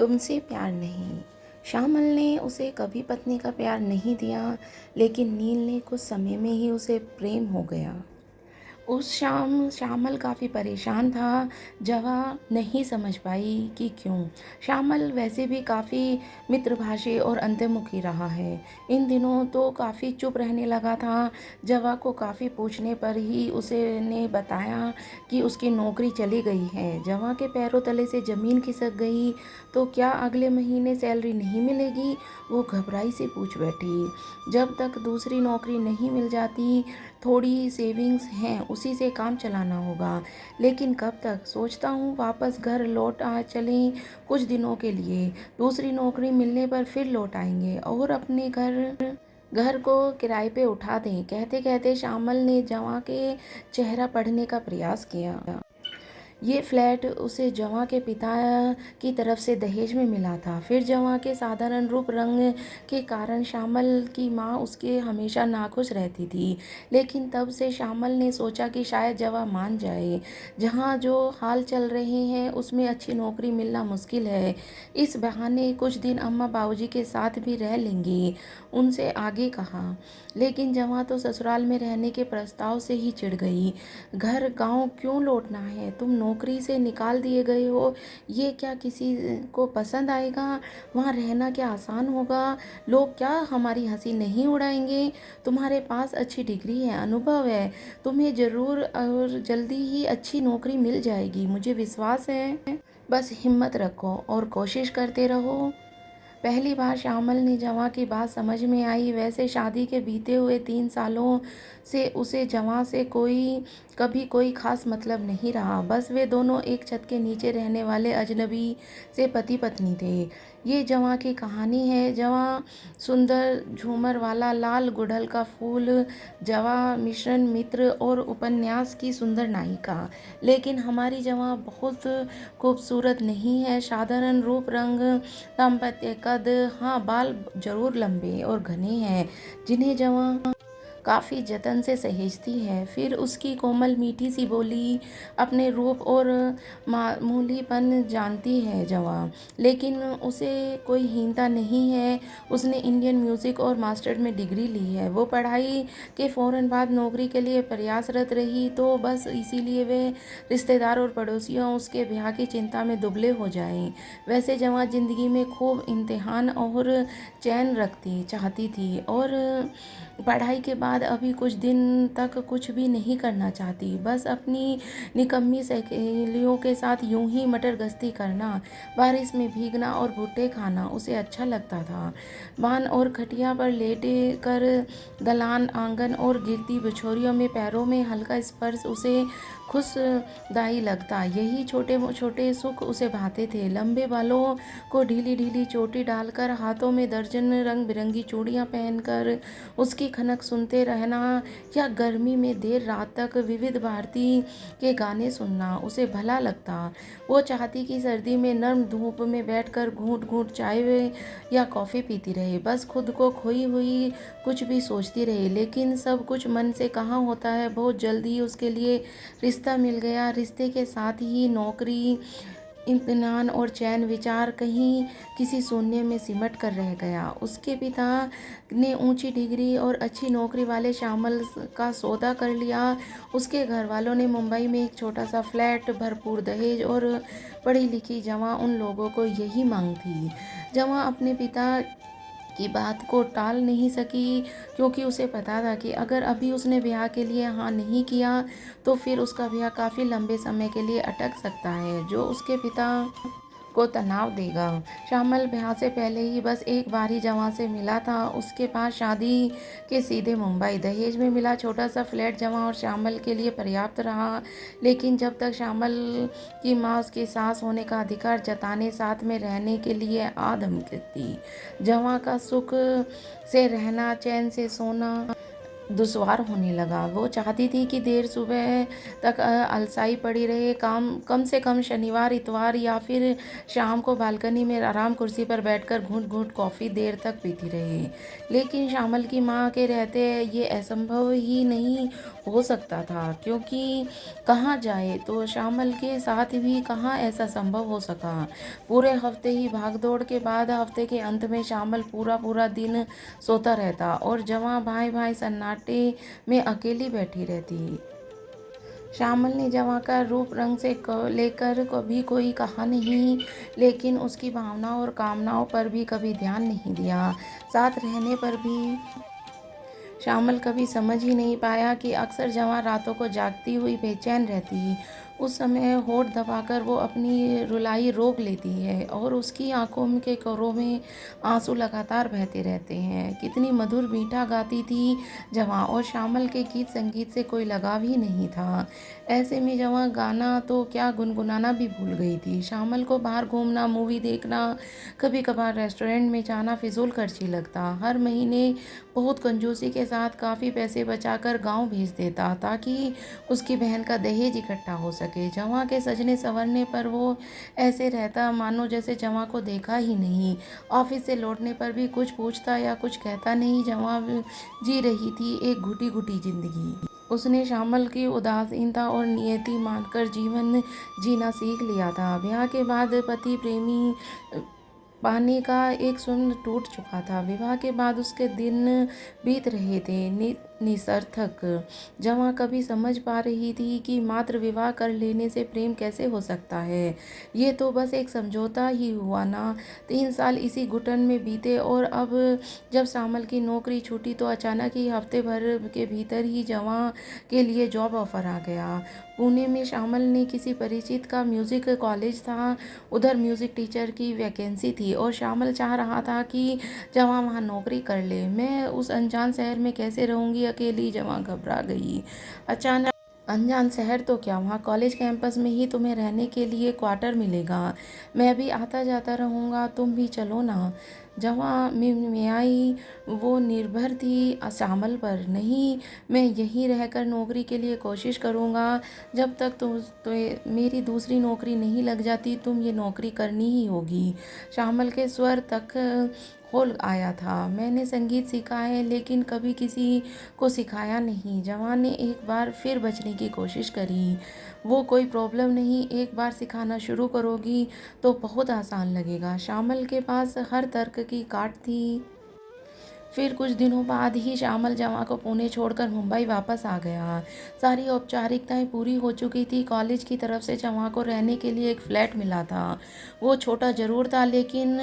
तुमसे प्यार नहीं। श्यामल ने उसे कभी पत्नी का प्यार नहीं दिया, लेकिन नील ने कुछ समय में ही उसे प्रेम हो गया। उस शाम श्यामल काफ़ी परेशान था। जवा नहीं समझ पाई कि क्यों। श्यामल वैसे भी काफ़ी मित्रभाषी और अंतर्मुखी रहा है। इन दिनों तो काफ़ी चुप रहने लगा था। जवा को काफ़ी पूछने पर ही उसे ने बताया कि उसकी नौकरी चली गई है। जवा के पैरों तले से ज़मीन खिसक गई। तो क्या अगले महीने सैलरी नहीं मिलेगी? वो घबराई से पूछ बैठी। जब तक दूसरी नौकरी नहीं मिल जाती, थोड़ी सेविंग्स हैं, उसी से काम चलाना होगा। लेकिन कब तक? सोचता हूँ वापस घर लौट आ चलें कुछ दिनों के लिए। दूसरी नौकरी मिलने पर फिर लौट आएंगे और अपने घर घर को किराए पे उठा दें। कहते कहते श्यामल ने जवा के चेहरा पढ़ने का प्रयास किया। ये फ्लैट उसे जवां के पिता की तरफ से दहेज में मिला था। फिर जवां के साधारण रूप रंग के कारण श्यामल की माँ उसके हमेशा नाखुश रहती थी। लेकिन तब से श्यामल ने सोचा कि शायद जवां मान जाए। जहाँ जो हाल चल रहे हैं उसमें अच्छी नौकरी मिलना मुश्किल है। इस बहाने कुछ दिन अम्मा बाबूजी के साथ भी रह लेंगी, उनसे आगे कहा। लेकिन जवां तो ससुराल में रहने के प्रस्ताव से ही चिढ़ गई। घर गांव क्यों लौटना है? तुम नौकरी से निकाल दिए गए हो, ये क्या किसी को पसंद आएगा? वहाँ रहना क्या आसान होगा? लोग क्या हमारी हंसी नहीं उड़ाएंगे? तुम्हारे पास अच्छी डिग्री है, अनुभव है, तुम्हें जरूर और जल्दी ही अच्छी नौकरी मिल जाएगी, मुझे विश्वास है। बस हिम्मत रखो और कोशिश करते रहो। पहली बार श्यामल ने जवां की बात समझ में आई। वैसे शादी के बीते हुए 3 सालों से उसे जवां से कभी कोई खास मतलब नहीं रहा। बस वे दोनों एक छत के नीचे रहने वाले अजनबी से पति पत्नी थे। ये जवां की कहानी है। जवां सुंदर झूमर वाला लाल गुड़हल का फूल, जवां मिश्रण मित्र और उपन्यास की सुंदर नायिका। लेकिन हमारी जवां बहुत खूबसूरत नहीं है। साधारण रूप रंग, दाम्पत्य कद, हाँ बाल जरूर लंबे और घने हैं, जिन्हें जवां काफ़ी जतन से सहेजती है। फिर उसकी कोमल मीठी सी बोली, अपने रूप और मामूलीपन जानती है जवां। लेकिन उसे कोई हीनता नहीं है। उसने इंडियन म्यूज़िक और मास्टर में डिग्री ली है। वो पढ़ाई के फ़ौरन बाद नौकरी के लिए प्रयासरत रही, तो बस इसीलिए वे रिश्तेदार और पड़ोसियों उसके ब्याह की चिंता में दुबले हो जाएं। वैसे जवां ज़िंदगी में खूब इम्तिहान और चैन रखती चाहती थी, और पढ़ाई के बाद अभी कुछ दिन तक कुछ भी नहीं करना चाहती। बस अपनी निकम्मी सहेलियों के साथ यूं ही मटर गश्ती करना, बारिश में भीगना और भुट्टे खाना उसे अच्छा लगता था। बान और खटिया पर लेटे कर दलान आंगन और गिरती बिछोरियों में पैरों में हल्का स्पर्श उसे खुशदाई लगता। यही छोटे छोटे सुख उसे भाते थे। लंबे बालों को ढीली ढीली चोटी डालकर, हाथों में दर्जन रंग बिरंगी चूड़ियां पहनकर उसकी खनक सुनते रहना, या गर्मी में देर रात तक विविध भारती के गाने सुनना उसे भला लगता। वो चाहती कि सर्दी में नर्म धूप में बैठकर घूंट घूंट चाय या कॉफ़ी पीती रहे, बस खुद को खोई हुई कुछ भी सोचती रहे। लेकिन सब कुछ मन से कहाँ होता है। बहुत जल्दी उसके लिए रिश्ता मिल गया। रिश्ते के साथ ही नौकरी, इत्मीनान और चैन। विचार कहीं किसी शून्य में सिमट कर रह गया। उसके पिता ने ऊंची डिग्री और अच्छी नौकरी वाले श्यामल का सौदा कर लिया। उसके घर वालों ने मुंबई में एक छोटा सा फ्लैट, भरपूर दहेज और पढ़ी लिखी जवां, उन लोगों को यही मांग थी। जवां अपने पिता की बात को टाल नहीं सकी, क्योंकि उसे पता था कि अगर अभी उसने ब्याह के लिए हाँ नहीं किया तो फिर उसका ब्याह काफ़ी लंबे समय के लिए अटक सकता है, जो उसके पिता को तनाव देगा। श्यामल ब्याह से पहले ही बस एक बार ही जवां से मिला था। उसके पास शादी के सीधे मुंबई। दहेज में मिला छोटा सा फ्लैट जवां और श्यामल के लिए पर्याप्त रहा। लेकिन जब तक श्यामल की माँ उसकी सास होने का अधिकार जताने, साथ में रहने के लिए आ धमकती, जवां का सुख से रहना, चैन से सोना, दुश्वार होने लगा। वो चाहती थी कि देर सुबह तक अलसाई पड़ी रहे, काम कम से कम शनिवार, इतवार या फिर शाम को बालकनी में आराम कुर्सी पर बैठकर घूँट-घूँट कॉफ़ी देर तक पीती रहे। लेकिन श्यामल की माँ के रहते ये असंभव ही नहीं हो सकता था, क्योंकि कहाँ जाए तो श्यामल के साथ भी कहाँ ऐसा संभव हो सका। पूरे हफ्ते ही भाग-दौड़ के बाद हफ्ते के अंत में श्यामल पूरा-पूरा दिन सोता रहता और जवां भाई-भाई सन्नाटे में अकेली बैठी रहती। श्यामल ने जवां का रूप रंग से लेकर कभी कोई कहा नहीं, लेकिन उसकी भावनाओं और कामनाओं पर भी कभी ध्यान नहीं दिया। साथ रहने पर भी श्यामल कभी समझ ही नहीं पाया कि अक्सर जवां रातों को जागती हुई बेचैन रहती। उस समय होठ दबाकर वो अपनी रुलाई रोक लेती है और उसकी आंखों के कोरों में आंसू लगातार बहते रहते हैं। कितनी मधुर मीठा गाती थी जवां, और श्यामल के गीत संगीत से कोई लगाव ही नहीं था। ऐसे में जवां गाना तो क्या गुनगुनाना भी भूल गई थी। श्यामल को बाहर घूमना, मूवी देखना, कभी कभार रेस्टोरेंट में जाना फिजूल खर्ची लगता। हर महीने बहुत कंजूसी के साथ काफ़ी पैसे बचाकर गांव भेज देता ताकि उसकी बहन का दहेज इकट्ठा हो सके। जवां के सजने संवरने पर वो ऐसे रहता मानो जैसे जवां को देखा ही नहीं। ऑफिस से लौटने पर भी कुछ पूछता या कुछ कहता नहीं। जवां जी रही थी एक घुटी घुटी जिंदगी। उसने श्यामल की उदासीनता और नियति मानकर जीवन जीना सीख लिया था। ब्याह के बाद पति प्रेमी पाने का एक स्वप्न टूट चुका था। विवाह के बाद उसके दिन बीत रहे थे निरर्थक। जवां कभी समझ पा रही थी कि मात्र विवाह कर लेने से प्रेम कैसे हो सकता है। ये तो बस एक समझौता ही हुआ ना। 3 साल इसी घुटन में बीते और अब जब श्यामल की नौकरी छूटी तो अचानक ही हफ्ते भर के भीतर ही जवां के लिए जॉब ऑफर आ गया। पुणे में श्यामल ने किसी परिचित का म्यूज़िक कॉलेज था, उधर म्यूज़िक टीचर की वैकेंसी थी और श्यामल चाह रहा था कि जवां वहाँ नौकरी कर ले। मैं उस अनजान शहर में कैसे रहूँगी अकेली, जवां घबरा गई। अचानक अनजान शहर तो क्या, वहाँ कॉलेज कैंपस में ही तुम्हें रहने के लिए क्वार्टर मिलेगा। मैं भी आता जाता रहूँगा, तुम भी चलो ना। जवां में आई वो निर्भर थी श्यामल पर। नहीं, मैं यहीं रहकर नौकरी के लिए कोशिश करूँगा। जब तक तो मेरी दूसरी नौकरी नहीं लग जाती तुम ये नौकरी करनी ही होगी। श्यामल के स्वर तक होल आया था। मैंने संगीत सीखा है लेकिन कभी किसी को सिखाया नहीं। जवान ने एक बार फिर बचने की कोशिश करी। वो कोई प्रॉब्लम नहीं, एक बार सिखाना शुरू करोगी तो बहुत आसान लगेगा। श्यामल के पास हर तर्क की काट थी। फिर कुछ दिनों बाद ही श्यामल जवां को पुणे छोड़कर मुंबई वापस आ गया। सारी औपचारिकताएं पूरी हो चुकी थी। कॉलेज की तरफ से जवां को रहने के लिए एक फ्लैट मिला था। वो छोटा ज़रूर था लेकिन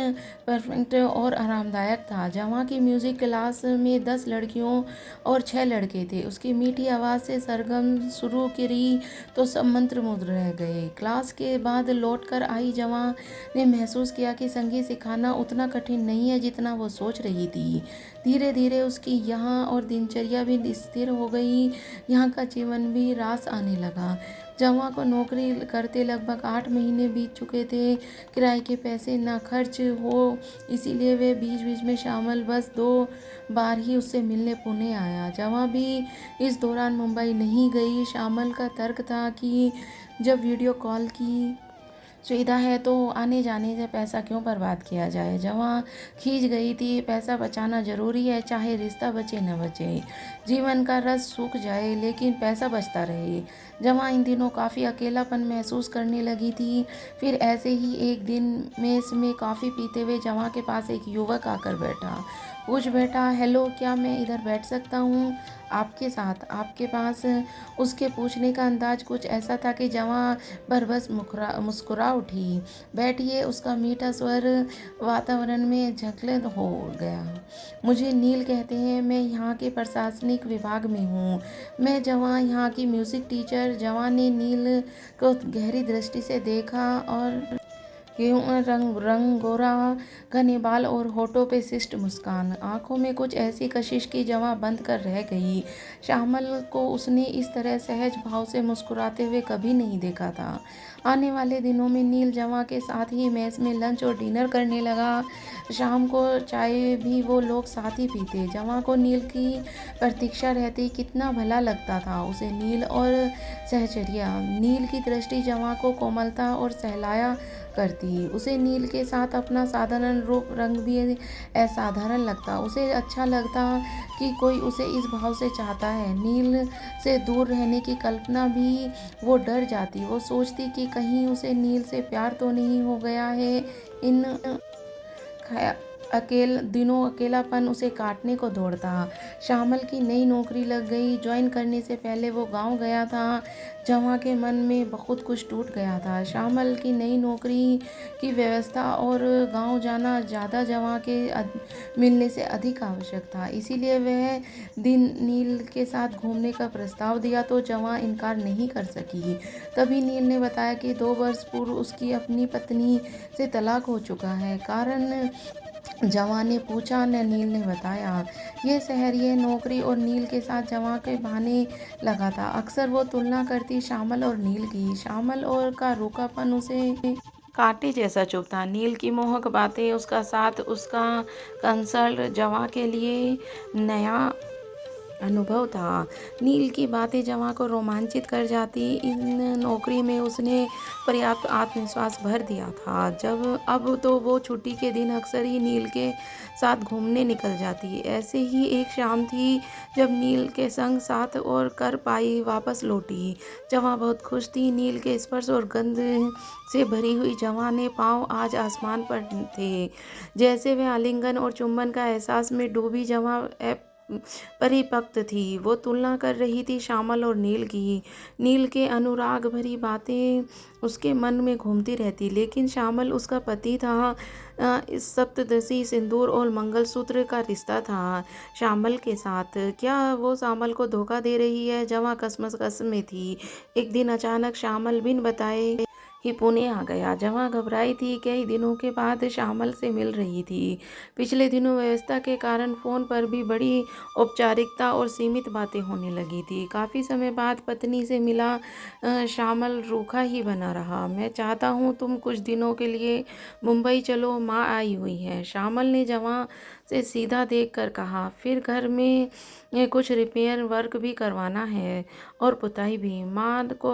परफेक्ट और आरामदायक था। जवां की म्यूज़िक क्लास में 10 लड़कियों और 6 लड़के थे। उसकी मीठी आवाज़ से सरगम शुरू करी तो सब मंत्रमुग्ध रह गए। क्लास के बाद लौट कर आई जवां ने महसूस किया कि संगीत सिखाना उतना कठिन नहीं है जितना वो सोच रही थी। धीरे धीरे उसकी यहाँ और दिनचर्या भी स्थिर हो गई। यहाँ का जीवन भी रास आने लगा। जवां को नौकरी करते लगभग 8 महीने बीत चुके थे। किराए के पैसे ना खर्च हो, इसीलिए वे बीच बीच में श्यामल बस 2 बार ही उससे मिलने पुणे आया। जवां भी इस दौरान मुंबई नहीं गई। श्यामल का तर्क था कि जब वीडियो कॉल की सुविधा है तो आने जाने से पैसा क्यों बर्बाद किया जाए। जवां खींच गई थी, पैसा बचाना ज़रूरी है, चाहे रिश्ता बचे न बचे, जीवन का रस सूख जाए लेकिन पैसा बचता रहे। जवां इन दिनों काफ़ी अकेलापन महसूस करने लगी थी। फिर ऐसे ही एक दिन मेस में कॉफ़ी पीते हुए जवां के पास एक युवक आकर बैठा। पूछ बैठा, हेलो, क्या मैं इधर बैठ सकता हूँ आपके साथ, आपके पास? उसके पूछने का अंदाज कुछ ऐसा था कि जवां बरबस मुस्कुरा उठी। बैठिए, उसका मीठा स्वर वातावरण में झलकत हो गया। मुझे नील कहते हैं, मैं यहाँ के प्रशासनिक विभाग में हूँ। मैं जवां, यहाँ की म्यूज़िक टीचर। जवां ने नील को गहरी दृष्टि से देखा और रंग गोरा, घने बाल और होठों पे शिष्ट मुस्कान, आंखों में कुछ ऐसी कशिश की जवां बंद कर रह गई। श्यामल को उसने इस तरह सहज भाव से मुस्कुराते हुए कभी नहीं देखा था। आने वाले दिनों में नील जवां के साथ ही मेस में लंच और डिनर करने लगा। शाम को चाय भी वो लोग साथ ही पीते। जवां को नील की प्रतीक्षा रहती। कितना भला लगता था उसे नील और सहचर्या। नील की दृष्टि जवां को कोमलता और सहलाया करती। उसे नील के साथ अपना साधारण रूप रंग भी असाधारण लगता। उसे अच्छा लगता कि कोई उसे इस भाव से चाहता है। नील से दूर रहने की कल्पना भी वो डर जाती। वो सोचती कि कहीं उसे नील से प्यार तो नहीं हो गया है। इन खया दिनों अकेलापन उसे काटने को दौड़ता। श्यामल की नई नौकरी लग गई। ज्वाइन करने से पहले वो गांव गया था। जवां के मन में बहुत कुछ टूट गया था। श्यामल की नई नौकरी की व्यवस्था और गांव जाना ज़्यादा जवां के मिलने से अधिक आवश्यक था। इसीलिए वह दिन नील के साथ घूमने का प्रस्ताव दिया तो जवां इनकार नहीं कर सकी। तभी नील ने बताया कि 2 वर्ष पूर्व उसकी अपनी पत्नी से तलाक हो चुका है। कारण जवां ने पूछा न नील ने बताया। ये शहर, ये नौकरी और नील के साथ जवां के बहाने लगा था। अक्सर वो तुलना करती श्यामल और नील की। श्यामल और का रूखापन उसे कांटे जैसा चुभता। नील की मोहक बातें, उसका साथ, उसका कंसल्ट जवां के लिए नया अनुभव था। नील की बातें जवां को रोमांचित कर जाती। इन नौकरी में उसने पर्याप्त आत्मविश्वास भर दिया था। जब अब तो वो छुट्टी के दिन अक्सर ही नील के साथ घूमने निकल जाती। ऐसे ही एक शाम थी जब नील के संग साथ और कर पाई वापस लौटी। जवां बहुत खुश थी। नील के स्पर्श और गंध से भरी हुई जवां ने पाँव आज आसमान पर थे। जैसे वह आलिंगन और चुंबन का एहसास में डूबी जवां परिपक्व थी। वो तुलना कर रही थी श्यामल और नील की। नील के अनुराग भरी बातें उसके मन में घूमती रहती। लेकिन श्यामल उसका पति था। इस सप्तदशी सिंदूर और मंगलसूत्र का रिश्ता था श्यामल के साथ। क्या वो श्यामल को धोखा दे रही है? जवां कसम में थी। एक दिन अचानक श्यामल बिन बताए ही पुणे आ गया। जवां घबराई थी। कई दिनों के बाद श्यामल से मिल रही थी। पिछले दिनों व्यवस्था के कारण फ़ोन पर भी बड़ी औपचारिकता और सीमित बातें होने लगी थी। काफ़ी समय बाद पत्नी से मिला श्यामल रूखा ही बना रहा। मैं चाहता हूँ तुम कुछ दिनों के लिए मुंबई चलो, माँ आई हुई है। श्यामल ने जवां से सीधा देख कर कहा। फिर घर में कुछ रिपेयर वर्क भी करवाना है और पुताई भी। माँ को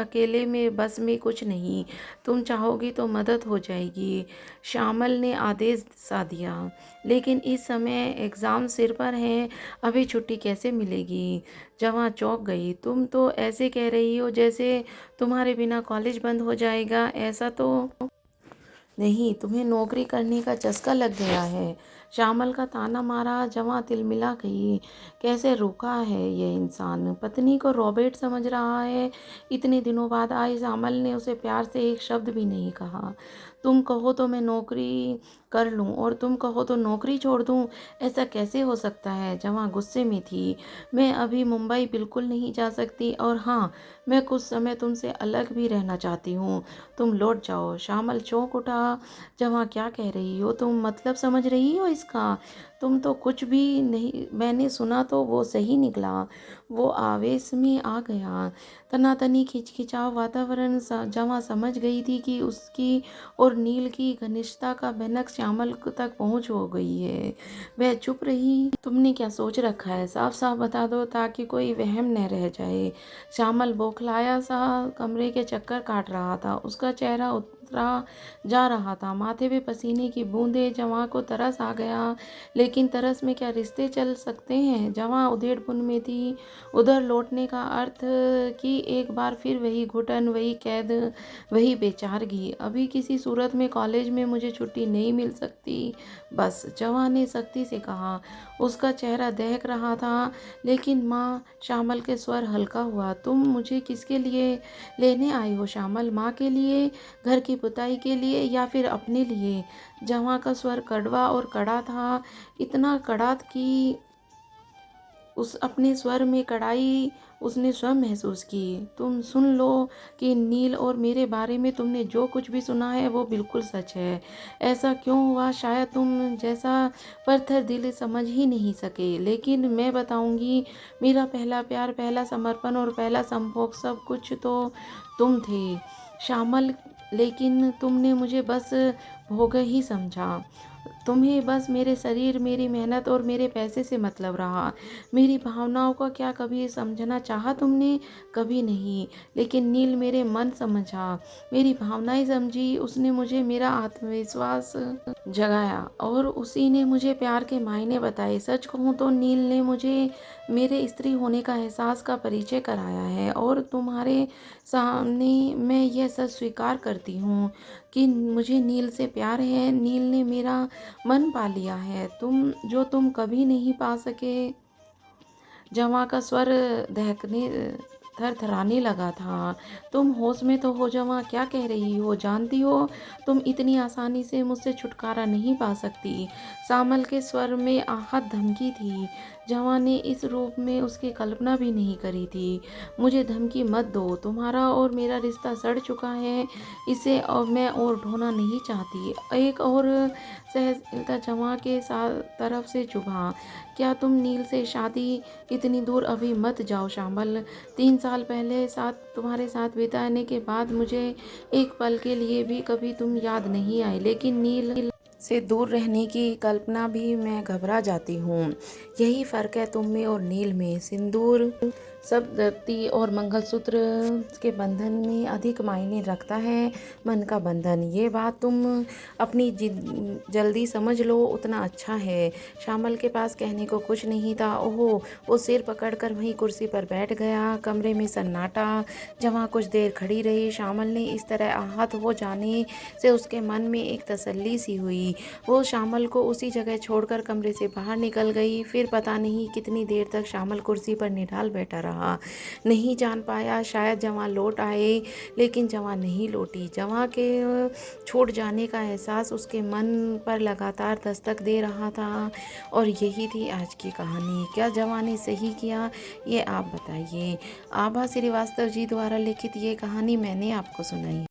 अकेले में बस में कुछ नहीं। तुम चाहोगी तो मदद हो जाएगी। श्यामल ने आदेश सा दिया। लेकिन इस समय एग्ज़ाम सिर पर है, अभी छुट्टी कैसे मिलेगी? जवां चौंक गई। तुम तो ऐसे कह रही हो जैसे तुम्हारे बिना कॉलेज बंद हो जाएगा। ऐसा तो नहीं, तुम्हें नौकरी करने का चस्का लग गया है। श्यामल का ताना मारा। जवां तिलमिला गई। कैसे रूखा है ये इंसान। पत्नी को रॉबर्ट समझ रहा है। इतने दिनों बाद आई श्यामल ने उसे प्यार से एक शब्द भी नहीं कहा। तुम कहो तो मैं नौकरी कर लूं और तुम कहो तो नौकरी छोड़ दूं। ऐसा कैसे हो सकता है? जवां गुस्से में थी। मैं अभी मुंबई बिल्कुल नहीं जा सकती और हाँ, मैं कुछ समय तुमसे अलग भी रहना चाहती हूँ। तुम लौट जाओ। श्यामल चौंक उठा। जवां क्या कह रही हो तुम? मतलब समझ रही हो इसका? तुम तो कुछ भी नहीं। मैंने सुना तो वो सही निकला। वो आवेश में आ गया। तनातनी खिंचाव वातावरण। जवां समझ गई थी कि उसकी और नील की घनिष्ठता का भनक श्यामल तक पहुंच हो गई है। वह चुप रही। तुमने क्या सोच रखा है? साफ साफ बता दो ताकि कोई वहम न रह जाए। श्यामल बौखलाया सा कमरे के चक्कर काट रहा था। उसका चेहरा उतरा जा रहा था। माथे पे पसीने की बूंदें। जवां को तरस आ गया। लेकिन तरस में क्या रिश्ते चल सकते हैं? जवां उधेड़पुन में थी। उधर लौटने का अर्थ कि एक बार फिर वही घुटन, वही कैद, वही बेचारगी। अभी किसी सूरत में कॉलेज में मुझे छुट्टी नहीं मिल सकती बस, जवां ने सख्ती से कहा। उसका चेहरा दहक रहा था। लेकिन माँ, श्यामल के स्वर हल्का हुआ। तुम मुझे किसके लिए लेने आई हो श्यामल? माँ के लिए, घर की पुताई के लिए या फिर अपने लिए? जवां का स्वर कड़वा और कड़ा था। इतना कड़ा कि उस अपने स्वर में कड़ाई उसने स्वयं महसूस की। तुम सुन लो कि नील और मेरे बारे में तुमने जो कुछ भी सुना है वो बिल्कुल सच है। ऐसा क्यों हुआ शायद तुम जैसा पत्थर दिल समझ ही नहीं सके। लेकिन मैं बताऊंगी। मेरा पहला प्यार, पहला समर्पण और पहला संभोग सब कुछ तो तुम थे। श्यामल, लेकिन तुमने मुझे बस भोगा ही समझा। तुम्हें बस मेरे शरीर, मेरी मेहनत और मेरे पैसे से मतलब रहा। मेरी भावनाओं का क्या कभी समझना चाहा तुमने? कभी नहीं। लेकिन नील मेरे मन समझा, मेरी भावनाएं समझी। उसने मुझे मेरा आत्मविश्वास जगाया और उसी ने मुझे प्यार के मायने बताए। सच कहूँ तो नील ने मुझे मेरे स्त्री होने का एहसास का परिचय कराया है, और तुम्हारे सामने मैं यह सच स्वीकार करती हूँ कि मुझे नील से प्यार है। नील ने मेरा मन पा लिया है, तुम कभी नहीं पा सके। जवा का स्वर दहकने थरथराने लगा था। तुम होश में तो हो जवा, क्या कह रही हो? जानती हो तुम इतनी आसानी से मुझसे छुटकारा नहीं पा सकती। श्यामल के स्वर में आहत धमकी थी। जवा ने इस रूप में उसकी कल्पना भी नहीं करी थी। मुझे धमकी मत दो, तुम्हारा और मेरा रिश्ता सड़ चुका है, इसे अब मैं और ढोना नहीं चाहती। एक और सहजता जवा के साथ तरफ से चुभा। क्या तुम नील से शादी, इतनी दूर अभी मत जाओ श्यामल। 3 साल पहले तुम्हारे साथ बिताने के बाद मुझे एक पल के लिए भी कभी तुम याद नहीं आए, लेकिन नील से दूर रहने की कल्पना भी मैं घबरा जाती हूँ। यही फर्क है तुम में और नील में। सिंदूर सप्तती और मंगलसूत्र के बंधन में अधिक मायने रखता है मन का बंधन। ये बात तुम अपनी जल्दी समझ लो, उतना अच्छा है। श्यामल के पास कहने को कुछ नहीं था। ओहो, वो सिर पकड़कर वहीं कुर्सी पर बैठ गया। कमरे में सन्नाटा। जहाँ कुछ देर खड़ी रही। श्यामल ने इस तरह आहत हो जाने से उसके मन में एक तसल्ली सी हुई। वो श्यामल को उसी जगह छोड़कर कमरे से बाहर निकल गई। फिर पता नहीं कितनी देर तक श्यामल कुर्सी पर निढाल बैठा रहा। नहीं जान पाया, शायद जवा लौट आए, लेकिन जवा नहीं लौटी। जवा के छूट जाने का एहसास उसके मन पर लगातार दस्तक दे रहा था। और यही थी आज की कहानी। क्या जवा ने सही किया, ये आप बताइए। आभा श्रीवास्तव जी द्वारा लिखित ये कहानी मैंने आपको सुनाई।